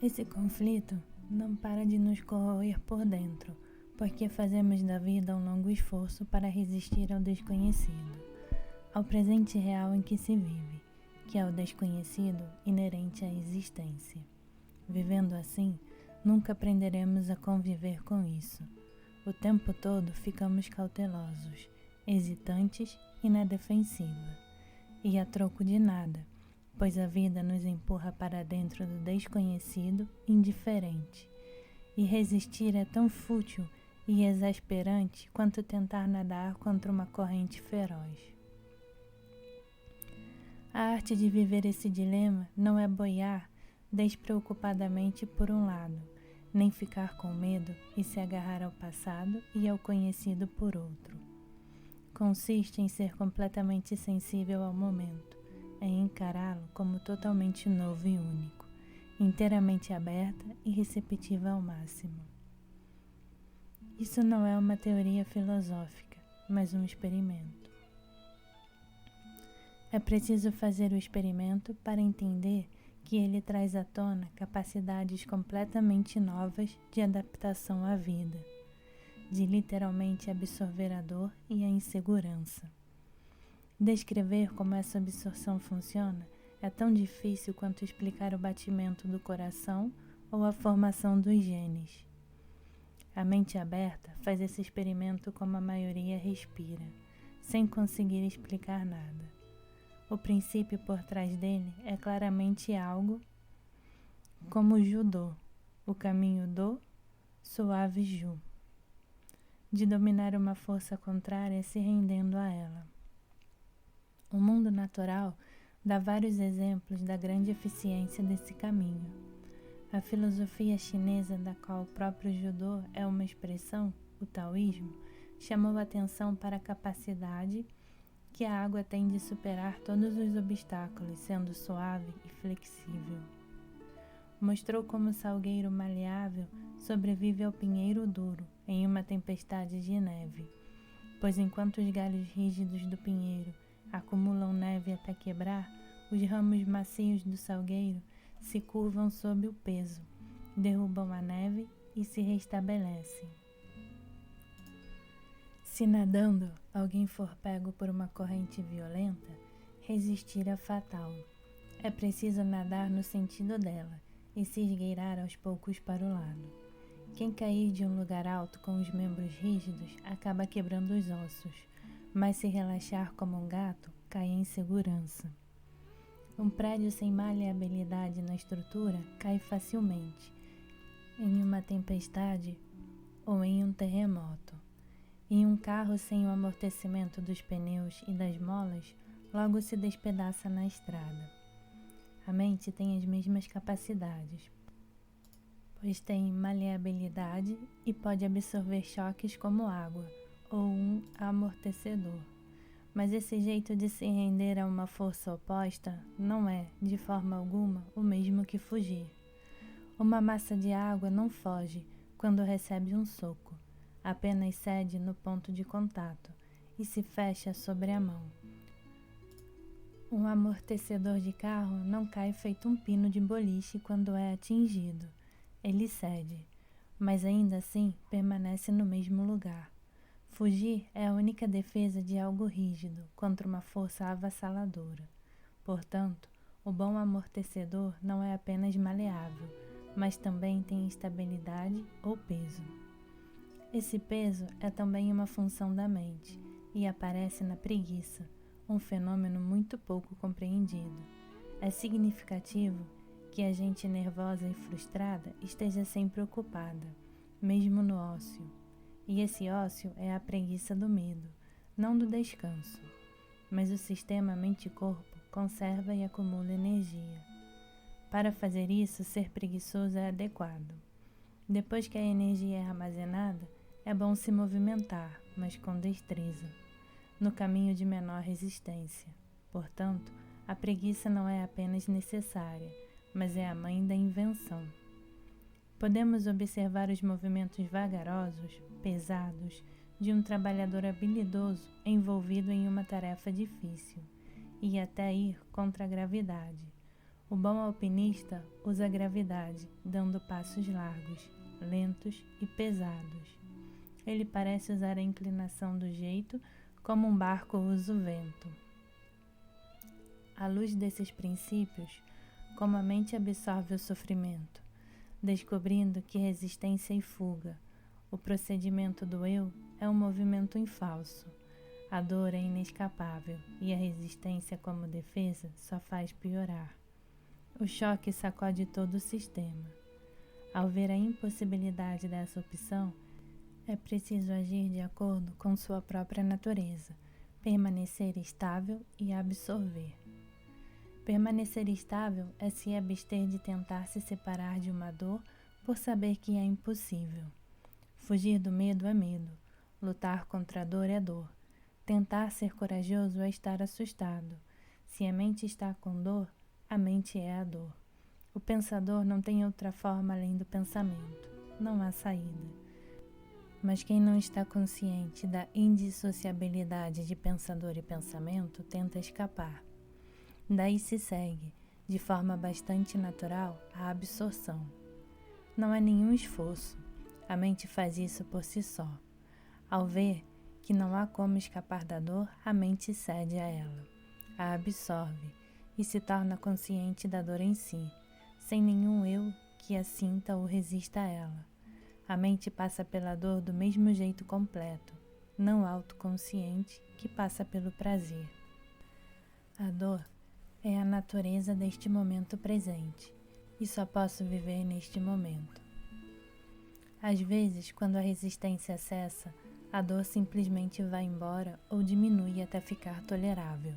Esse conflito não para de nos corroer por dentro, porque fazemos da vida um longo esforço para resistir ao desconhecido, ao presente real em que se vive, que é o desconhecido inerente à existência. Vivendo assim, nunca aprenderemos a conviver com isso. O tempo todo ficamos cautelosos, hesitantes e na defensiva. E a troco de nada, pois a vida nos empurra para dentro do desconhecido indiferente. E resistir é tão fútil e exasperante quanto tentar nadar contra uma corrente feroz. A arte de viver esse dilema não é boiar despreocupadamente por um lado, nem ficar com medo e se agarrar ao passado e ao conhecido por outro. Consiste em ser completamente sensível ao momento, em encará-lo como totalmente novo e único, inteiramente aberta e receptiva ao máximo. Isso não é uma teoria filosófica, mas um experimento. É preciso fazer o experimento para entender que ele traz à tona capacidades completamente novas de adaptação à vida, de literalmente absorver a dor e a insegurança. Descrever como essa absorção funciona é tão difícil quanto explicar o batimento do coração ou a formação dos genes. A mente aberta faz esse experimento como a maioria respira, sem conseguir explicar nada. O princípio por trás dele é claramente algo como o judô, o caminho do suave ju, de dominar uma força contrária se rendendo a ela. O mundo natural dá vários exemplos da grande eficiência desse caminho. A filosofia chinesa, da qual o próprio judô é uma expressão, o taoísmo, chamou a atenção para a capacidade que a água tem de superar todos os obstáculos, sendo suave e flexível. Mostrou como o salgueiro maleável sobrevive ao pinheiro duro em uma tempestade de neve, pois enquanto os galhos rígidos do pinheiro acumulam neve até quebrar, os ramos macios do salgueiro se curvam sob o peso, derrubam a neve e se restabelecem. Se nadando alguém for pego por uma corrente violenta, resistir é fatal. É preciso nadar no sentido dela e se esgueirar aos poucos para o lado. Quem cair de um lugar alto com os membros rígidos acaba quebrando os ossos, mas se relaxar como um gato, cai em segurança. Um prédio sem maleabilidade na estrutura cai facilmente, em uma tempestade ou em um terremoto. E um carro sem o amortecimento dos pneus e das molas logo se despedaça na estrada. A mente tem as mesmas capacidades, pois tem maleabilidade e pode absorver choques como água ou um amortecedor. Mas esse jeito de se render a uma força oposta não é, de forma alguma, o mesmo que fugir. Uma massa de água não foge quando recebe um soco. Apenas cede no ponto de contato e se fecha sobre a mão. Um amortecedor de carro não cai feito um pino de boliche quando é atingido. Ele cede, mas ainda assim permanece no mesmo lugar. Fugir é a única defesa de algo rígido contra uma força avassaladora. Portanto, o bom amortecedor não é apenas maleável, mas também tem estabilidade ou peso. Esse peso é também uma função da mente e aparece na preguiça, um fenômeno muito pouco compreendido. É significativo que a gente nervosa e frustrada esteja sempre ocupada, mesmo no ócio. E esse ócio é a preguiça do medo, não do descanso. Mas o sistema mente-corpo conserva e acumula energia. Para fazer isso, ser preguiçoso é adequado. Depois que a energia é armazenada, é bom se movimentar, mas com destreza, no caminho de menor resistência. Portanto, a preguiça não é apenas necessária, mas é a mãe da invenção. Podemos observar os movimentos vagarosos, pesados, de um trabalhador habilidoso envolvido em uma tarefa difícil, e até ir contra a gravidade. O bom alpinista usa a gravidade, dando passos largos, lentos e pesados. Ele parece usar a inclinação do jeito como um barco usa o vento. À luz desses princípios, como a mente absorve o sofrimento, descobrindo que resistência e fuga, o procedimento do eu é um movimento em falso. A dor é inescapável e a resistência como defesa só faz piorar. O choque sacode todo o sistema. Ao ver a impossibilidade dessa opção, é preciso agir de acordo com sua própria natureza, permanecer estável e absorver. Permanecer estável é se abster de tentar se separar de uma dor por saber que é impossível. Fugir do medo é medo, lutar contra a dor é dor. Tentar ser corajoso é estar assustado. Se a mente está com dor, a mente é a dor. O pensador não tem outra forma além do pensamento. Não há saída. Mas quem não está consciente da indissociabilidade de pensador e pensamento tenta escapar. Daí se segue, de forma bastante natural, a absorção. Não há nenhum esforço. A mente faz isso por si só. Ao ver que não há como escapar da dor, a mente cede a ela, a absorve e se torna consciente da dor em si, sem nenhum eu que a sinta ou resista a ela. A mente passa pela dor do mesmo jeito completo, não autoconsciente que passa pelo prazer. A dor é a natureza deste momento presente e só posso viver neste momento. Às vezes, quando a resistência cessa, a dor simplesmente vai embora ou diminui até ficar tolerável.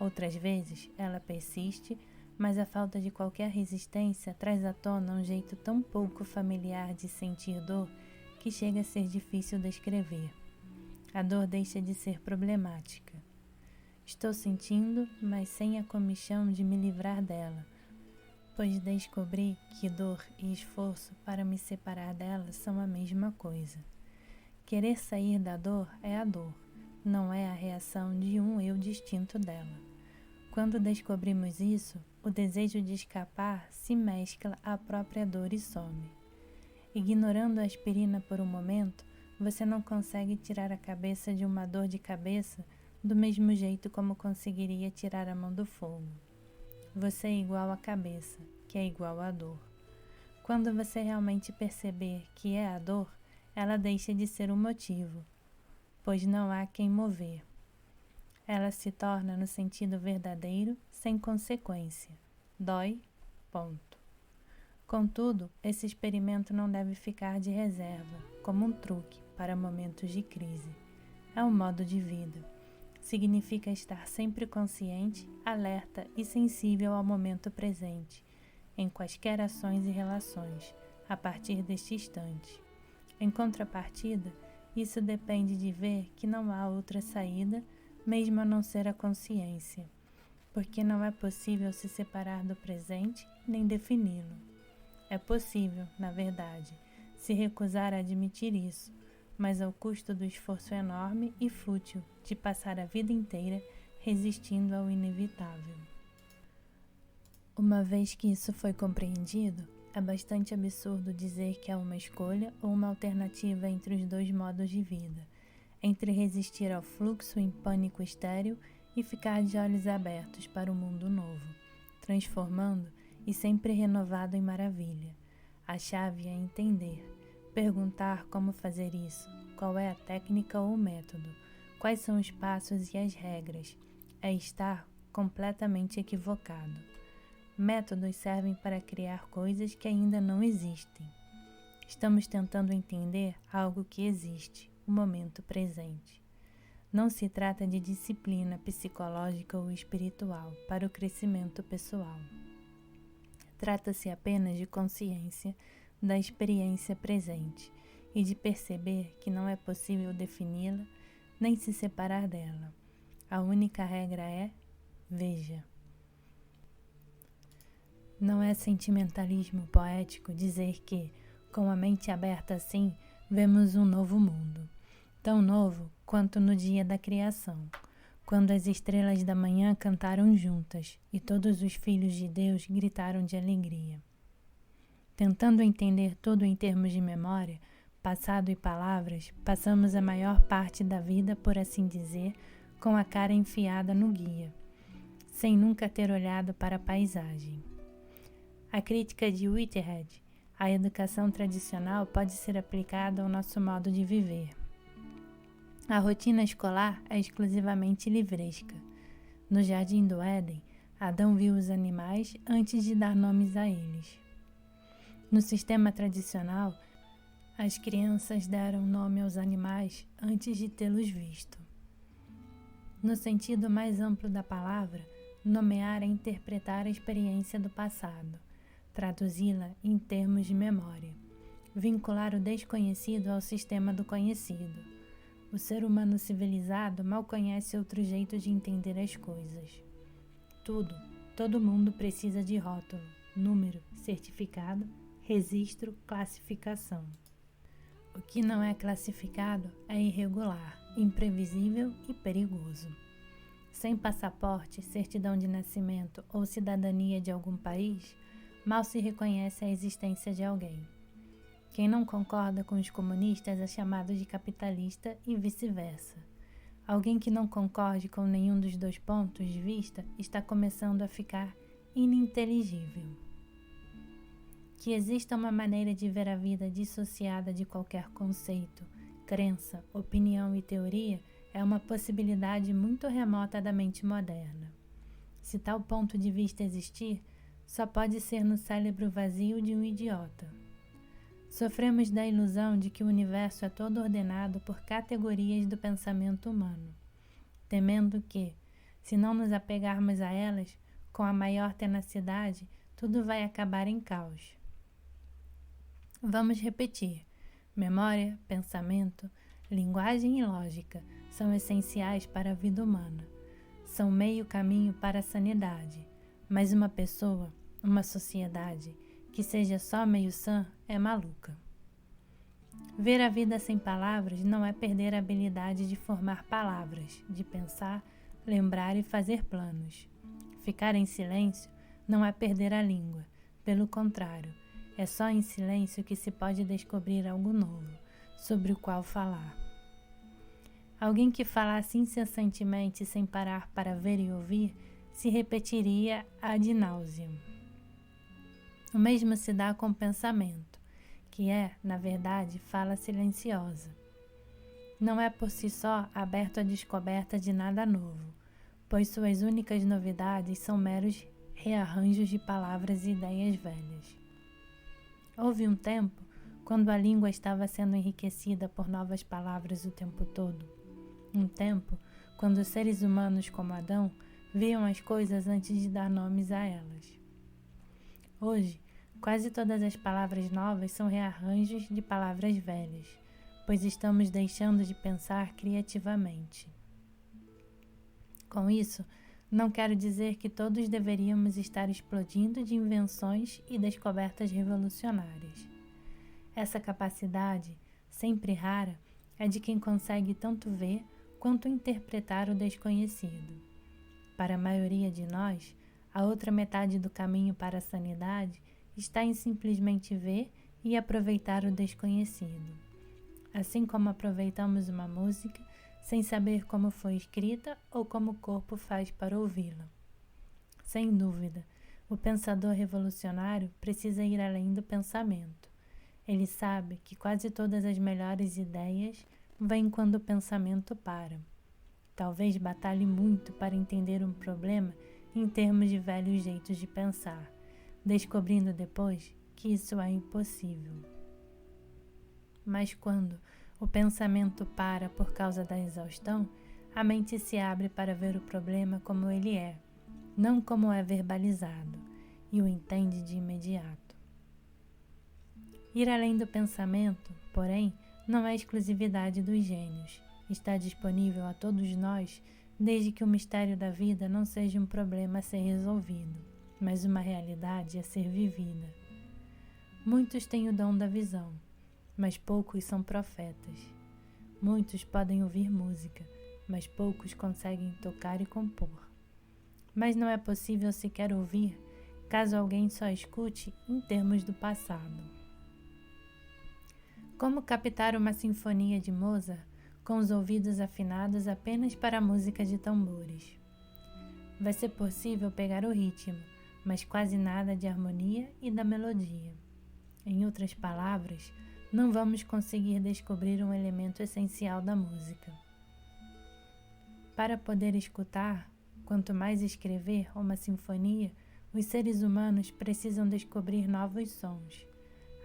Outras vezes, ela persiste, mas a falta de qualquer resistência traz à tona um jeito tão pouco familiar de sentir dor que chega a ser difícil descrever. A dor deixa de ser problemática. Estou sentindo, mas sem a comichão de me livrar dela, pois descobri que dor e esforço para me separar dela são a mesma coisa. Querer sair da dor é a dor, não é a reação de um eu distinto dela. Quando descobrimos isso, o desejo de escapar se mescla à própria dor e some. Ignorando a aspirina por um momento, você não consegue tirar a cabeça de uma dor de cabeça do mesmo jeito como conseguiria tirar a mão do fogo. Você é igual à cabeça, que é igual à dor. Quando você realmente perceber que é a dor, ela deixa de ser um motivo, pois não há quem mover. Ela se torna no sentido verdadeiro, sem consequência. Dói, ponto. Contudo, esse experimento não deve ficar de reserva, como um truque para momentos de crise. É um modo de vida. Significa estar sempre consciente, alerta e sensível ao momento presente, em quaisquer ações e relações, a partir deste instante. Em contrapartida, isso depende de ver que não há outra saída, mesmo a não ser a consciência, porque não é possível se separar do presente nem defini-lo. É possível, na verdade, se recusar a admitir isso, mas ao custo do esforço enorme e fútil de passar a vida inteira resistindo ao inevitável. Uma vez que isso foi compreendido, é bastante absurdo dizer que há uma escolha ou uma alternativa entre os dois modos de vida, entre resistir ao fluxo em pânico estéril e ficar de olhos abertos para o mundo novo, transformando e sempre renovado em maravilha. A chave é entender, perguntar como fazer isso, qual é a técnica ou o método, quais são os passos e as regras, é estar completamente equivocado. Métodos servem para criar coisas que ainda não existem. Estamos tentando entender algo que existe, o momento presente. Não se trata de disciplina psicológica ou espiritual para o crescimento pessoal. Trata-se apenas de consciência da experiência presente e de perceber que não é possível defini-la nem se separar dela. A única regra é: veja. Não é sentimentalismo poético dizer que, com a mente aberta assim, vemos um novo mundo, tão novo quanto no dia da criação, quando as estrelas da manhã cantaram juntas e todos os filhos de Deus gritaram de alegria. Tentando entender tudo em termos de memória, passado e palavras, passamos a maior parte da vida, por assim dizer, com a cara enfiada no guia, sem nunca ter olhado para a paisagem. A crítica de Whitehead, a educação tradicional pode ser aplicada ao nosso modo de viver. A rotina escolar é exclusivamente livresca. No Jardim do Éden, Adão viu os animais antes de dar nomes a eles. No sistema tradicional, as crianças deram nome aos animais antes de tê-los visto. No sentido mais amplo da palavra, nomear é interpretar a experiência do passado, traduzi-la em termos de memória, vincular o desconhecido ao sistema do conhecido. O ser humano civilizado mal conhece outro jeito de entender as coisas. Todo mundo precisa de rótulo, número, certificado, registro, classificação. O que não é classificado é irregular, imprevisível e perigoso. Sem passaporte, certidão de nascimento ou cidadania de algum país, mal se reconhece a existência de alguém. Quem não concorda com os comunistas é chamado de capitalista e vice-versa. Alguém que não concorde com nenhum dos dois pontos de vista está começando a ficar ininteligível. Que exista uma maneira de ver a vida dissociada de qualquer conceito, crença, opinião e teoria é uma possibilidade muito remota da mente moderna. Se tal ponto de vista existir, só pode ser no cérebro vazio de um idiota. Sofremos da ilusão de que o universo é todo ordenado por categorias do pensamento humano, temendo que, se não nos apegarmos a elas com a maior tenacidade, tudo vai acabar em caos. Vamos repetir: memória, pensamento, linguagem e lógica são essenciais para a vida humana. São meio caminho para a sanidade, mas uma pessoa, uma sociedade, que seja só meio sã é maluca. Ver a vida sem palavras não é perder a habilidade de formar palavras, de pensar, lembrar e fazer planos. Ficar em silêncio não é perder a língua, pelo contrário, é só em silêncio que se pode descobrir algo novo, sobre o qual falar. Alguém que falasse incessantemente sem parar para ver e ouvir, se repetiria ad nauseam. O mesmo se dá com o pensamento, que é, na verdade, fala silenciosa. Não é por si só aberto à descoberta de nada novo, pois suas únicas novidades são meros rearranjos de palavras e ideias velhas. Houve um tempo, quando a língua estava sendo enriquecida por novas palavras o tempo todo. Um tempo, quando seres humanos como Adão viam as coisas antes de dar nomes a elas. Hoje, quase todas as palavras novas são rearranjos de palavras velhas, pois estamos deixando de pensar criativamente. Com isso, não quero dizer que todos deveríamos estar explodindo de invenções e descobertas revolucionárias. Essa capacidade, sempre rara, é de quem consegue tanto ver quanto interpretar o desconhecido. Para a maioria de nós, a outra metade do caminho para a sanidade está em simplesmente ver e aproveitar o desconhecido. Assim como aproveitamos uma música sem saber como foi escrita ou como o corpo faz para ouvi-la. Sem dúvida, o pensador revolucionário precisa ir além do pensamento. Ele sabe que quase todas as melhores ideias vêm quando o pensamento para. Talvez batalhe muito para entender um problema em termos de velhos jeitos de pensar, descobrindo depois que isso é impossível. Mas quando o pensamento para por causa da exaustão, a mente se abre para ver o problema como ele é, não como é verbalizado, e o entende de imediato. Ir além do pensamento, porém, não é exclusividade dos gênios. Está disponível a todos nós, desde que o mistério da vida não seja um problema a ser resolvido, mas uma realidade a ser vivida. Muitos têm o dom da visão, mas poucos são profetas. Muitos podem ouvir música, mas poucos conseguem tocar e compor. Mas não é possível sequer ouvir caso alguém só escute em termos do passado. Como captar uma sinfonia de Mozart com os ouvidos afinados apenas para a música de tambores? Vai ser possível pegar o ritmo, mas quase nada de harmonia e da melodia. Em outras palavras, não vamos conseguir descobrir um elemento essencial da música. Para poder escutar, quanto mais escrever uma sinfonia, os seres humanos precisam descobrir novos sons.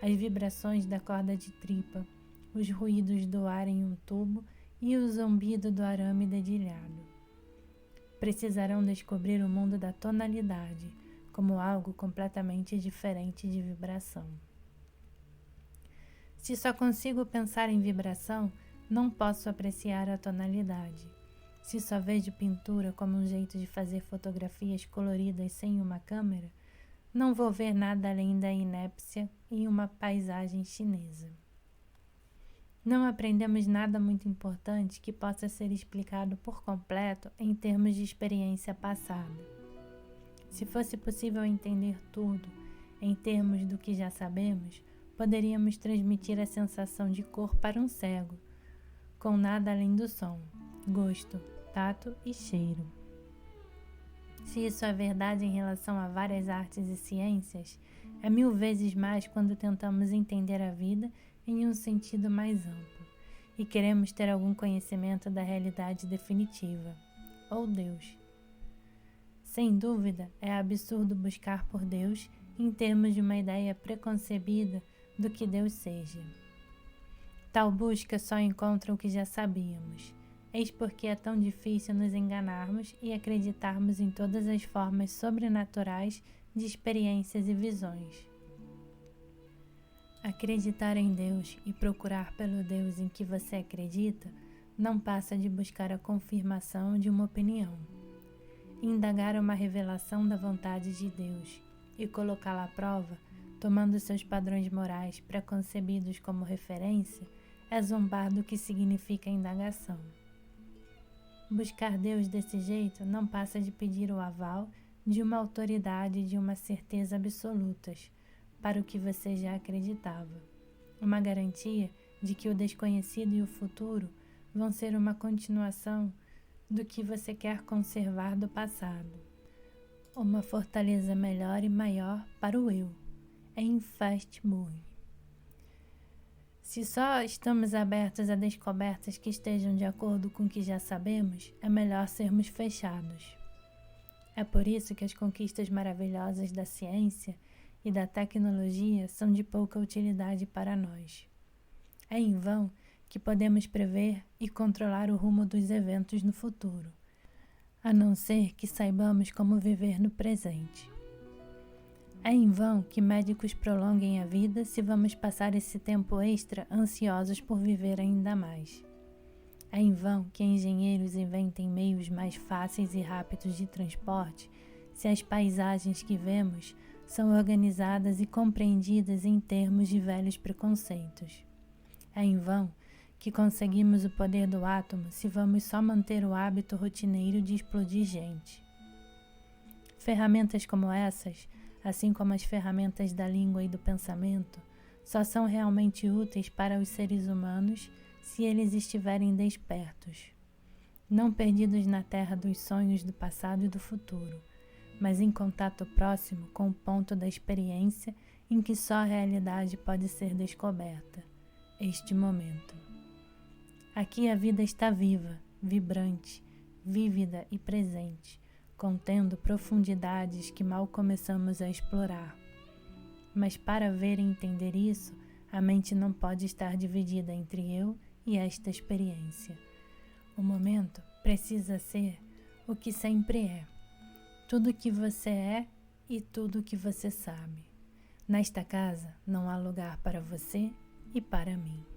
As vibrações da corda de tripa, os ruídos do ar em um tubo e o zumbido do arame dedilhado. Precisarão descobrir o mundo da tonalidade, como algo completamente diferente de vibração. Se só consigo pensar em vibração, não posso apreciar a tonalidade. Se só vejo pintura como um jeito de fazer fotografias coloridas sem uma câmera, não vou ver nada além da inépcia em uma paisagem chinesa. Não aprendemos nada muito importante que possa ser explicado por completo em termos de experiência passada. Se fosse possível entender tudo em termos do que já sabemos, poderíamos transmitir a sensação de cor para um cego, com nada além do som, gosto, tato e cheiro. Se isso é verdade em relação a várias artes e ciências, é 1000 vezes mais quando tentamos entender a vida em um sentido mais amplo e queremos ter algum conhecimento da realidade definitiva, ou Deus. Sem dúvida, é absurdo buscar por Deus em termos de uma ideia preconcebida do que Deus seja. Tal busca só encontra o que já sabíamos. Eis porque é tão difícil nos enganarmos e acreditarmos em todas as formas sobrenaturais de experiências e visões. Acreditar em Deus e procurar pelo Deus em que você acredita não passa de buscar a confirmação de uma opinião. Indagar uma revelação da vontade de Deus e colocá-la à prova, tomando seus padrões morais preconcebidos como referência, é zombar do que significa indagação. Buscar Deus desse jeito não passa de pedir o aval de uma autoridade e de uma certeza absolutas para o que você já acreditava. Uma garantia de que o desconhecido e o futuro vão ser uma continuação do que você quer conservar do passado. Uma fortaleza melhor e maior para o eu. Em Fastburg. Se só estamos abertos a descobertas que estejam de acordo com o que já sabemos, é melhor sermos fechados. É por isso que as conquistas maravilhosas da ciência e da tecnologia são de pouca utilidade para nós. É em vão que podemos prever e controlar o rumo dos eventos no futuro, a não ser que saibamos como viver no presente. É em vão que médicos prolonguem a vida se vamos passar esse tempo extra ansiosos por viver ainda mais. É em vão que engenheiros inventem meios mais fáceis e rápidos de transporte se as paisagens que vemos são organizadas e compreendidas em termos de velhos preconceitos. É em vão que conseguimos o poder do átomo se vamos só manter o hábito rotineiro de explodir gente. Ferramentas como essas, assim como as ferramentas da língua e do pensamento, só são realmente úteis para os seres humanos se eles estiverem despertos, não perdidos na terra dos sonhos do passado e do futuro, mas em contato próximo com o ponto da experiência em que só a realidade pode ser descoberta, este momento. Aqui a vida está viva, vibrante, vívida e presente, contendo profundidades que mal começamos a explorar. Mas para ver e entender isso, a mente não pode estar dividida entre eu e esta experiência. O momento precisa ser o que sempre é, tudo o que você é e tudo o que você sabe. Nesta casa não há lugar para você e para mim.